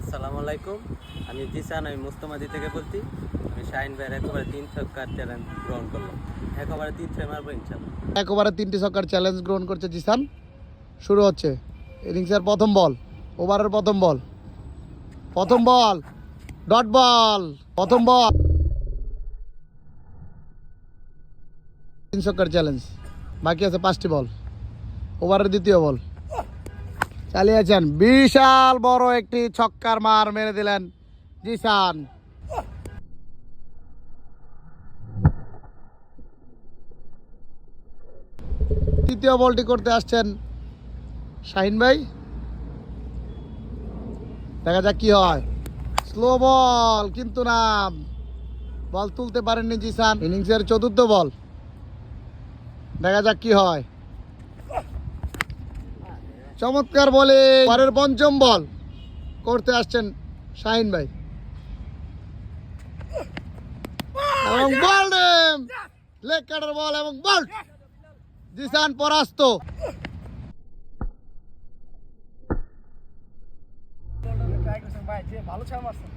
আসসালামু আলাইকুম, আমি জিসান, আমি মুস্তমাদি থেকে বলছি। আমি শাহিন ভাইয়ের একেবারে 3 ছক্কার চ্যালেঞ্জ গ্রহণ করলাম। একেবারে 3 মারবো ইনশাল্লাহ। একবারে 3টি ছক্কার চ্যালেঞ্জ গ্রহণ করছে জিসান। শুরু হচ্ছে ইনিংসের প্রথম বল, ওভারের প্রথম বল, ডট বল, প্রথম বল। 3 ছক্কার চ্যালেঞ্জ, বাকি আছে 5টি বল। ওভারের দ্বিতীয় বল চালিয়েছেন, বিশাল বড় একটি ছক্কার মার মেরে দিলেন জিসান। তৃতীয় বলটি করতে আসছেন শাহিন ভাই, দেখা যাক কি হয়। স্লো বল, কিন্তু না, বল তুলতে পারেননি জিসান। ইনিংসের চতুর্থ বল, দেখা যাক কি হয়। চমৎকার বলে পরের পঞ্চম বল করতে আসছেন শাহিন ভাই, এবং বল লেগ কাটার বল এবং বল। জিসান পরাস্ত। ভালো ছাড় মারছেন।